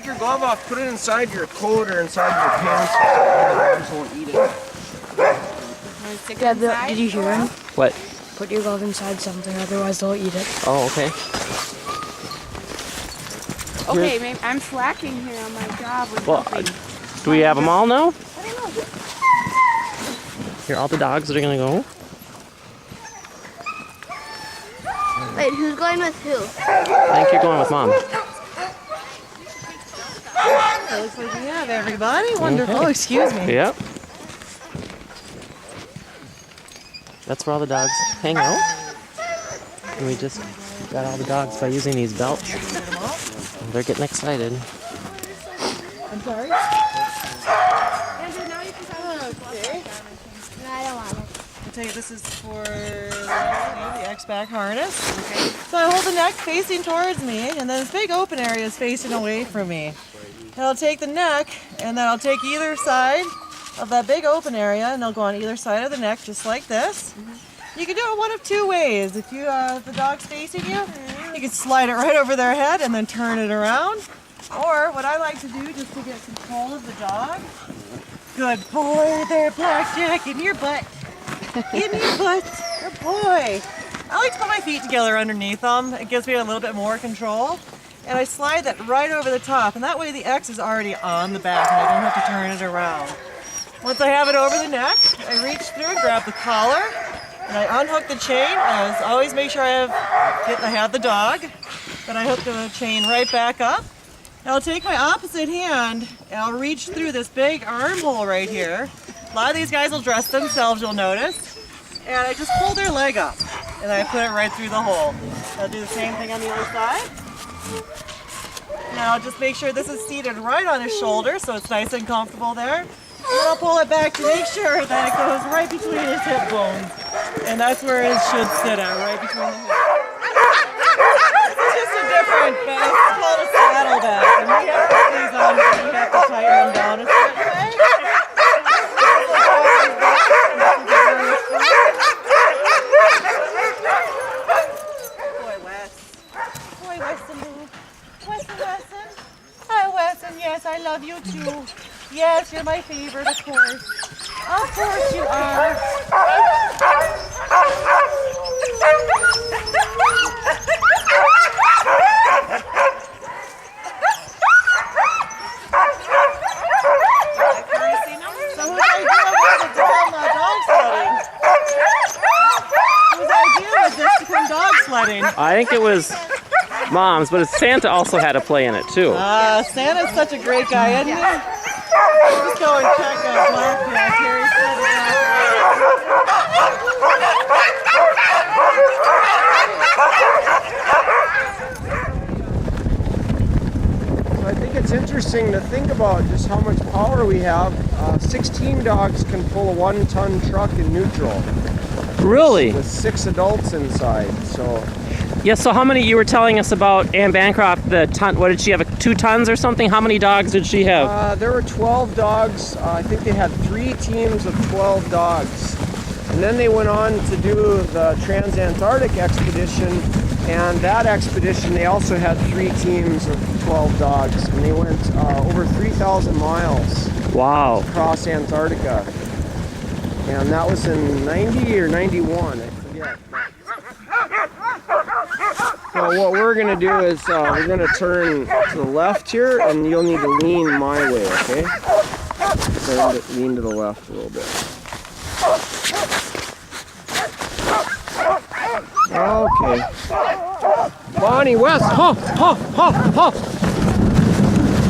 your glove off, put it inside your coat or inside your pants so the dogs won't eat it. Yeah, did you hear him? What? Put your glove inside something, otherwise they'll eat it. Oh, okay. Okay, maybe I'm slacking here on my job. Do we have them all now? I don't know. Here, all the dogs are gonna go. Wait, who's going with who? I think you're going with Mom. Looks like we have everybody. Wonderful. Okay. Excuse me. Yep. That's where all the dogs hang out. And we just got all the dogs by using these belts. And they're getting excited. I'm sorry? Andrew, now you can tell me. Okay. No, I don't want it. I'll tell you, this is for the X-back harness. Okay. So I hold the neck facing towards me, and then this big open area is facing away from me. And I'll take the neck, and then I'll take either side of that big open area, and they'll go on either side of the neck, just like this. You can do it one of two ways. If you, if the dog's facing you, you can slide it right over their head and then turn it around. Or what I like to do, just to get control of the dog. Good boy there, Blackjack, in your butt. In your butt. Good boy. I like to put my feet together underneath them. It gives me a little bit more control. And I slide that right over the top, and that way the X is already on the back and I don't have to turn it around. Once I have it over the neck, I reach through and grab the collar, and I unhook the chain. I always make sure I have the dog. Then I hook the chain right back up. And I'll take my opposite hand and I'll reach through this big armhole right here. A lot of these guys will dress themselves, you'll notice. And I just pull their leg up and I put it right through the hole. I'll do the same thing on the other side. Now I'll just make sure this is seated right on his shoulder so it's nice and comfortable there. And then I'll pull it back to make sure that it goes right between his hip bones. And that's where it should sit at, right between the hips. It's just a different vest. It's called a saddle vest. And we have to put these on because we have to tighten them down a certain way. Boy, Wes. Boy, Weston. Weston. Hi, Weston. Yes, I love you too. Yes, you're my favorite, of course. Of course you are. So whose idea was it to come dog sledding? Whose idea was this to come dog sledding? I think it was Mom's, but Santa also had a play in it too. Santa's such a great guy, isn't he? Let's go and check out Blackjack here. So I think it's interesting to think about just how much power we have. 16 dogs can pull a 1-ton truck in neutral. Really? With 6 adults inside, so... Yeah, so how many, you were telling us about Anne Bancroft, the ton, what did she have, 2 tons or something? How many dogs did she have? There were 12 dogs. I think they had 3 teams of 12 dogs. And then they went on to do the Trans-Antarctic expedition, and that expedition they also had 3 teams of 12 dogs, and they went over 3,000 miles. Wow. Across Antarctica. And that was in 90 or 91, I forget. So what we're going to do is we're going to turn to the left here, and you'll need to lean my way, okay? Lean to the left a little bit. Okay. Bonnie, West, huff, huff, huff, huff.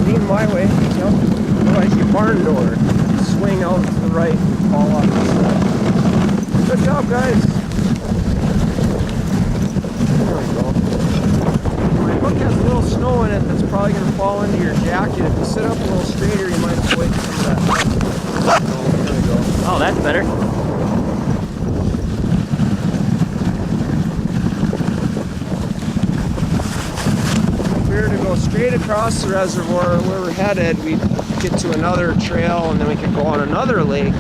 Lean my way. Yep. Otherwise your barn door. Swing out to the right and fall off the side. Good job, guys. There we go. My hook has a little snow in it that's probably going to fall into your jacket. If you sit up a little straighter, you might avoid some of that. So, there we go. Oh, that's better. If we were to go straight across the reservoir where we're headed, we'd get to another trail and then we could go on another lake.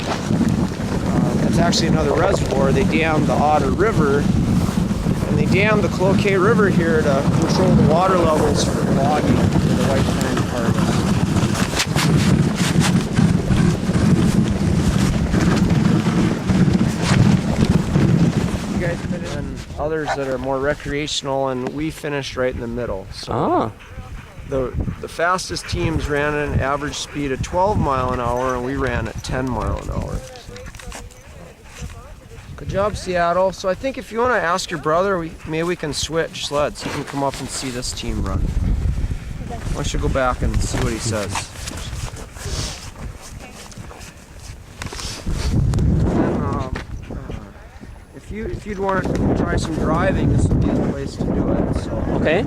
That's actually another reservoir. They dammed the Otter River, and they dammed the Cloquet River here to control the water levels for logging for the white pine harvest. others that are more recreational, and we finished right in the middle. So Oh. the fastest teams ran at an average speed of 12 mile an hour, and we ran at 10 mile an hour. Good job, Seattle. So I think if you want to ask your brother, maybe we can switch sleds. He can come up and see this team run. I should go back and see what he says. If you'd want to try some driving, this would be the place to do it. So. Okay.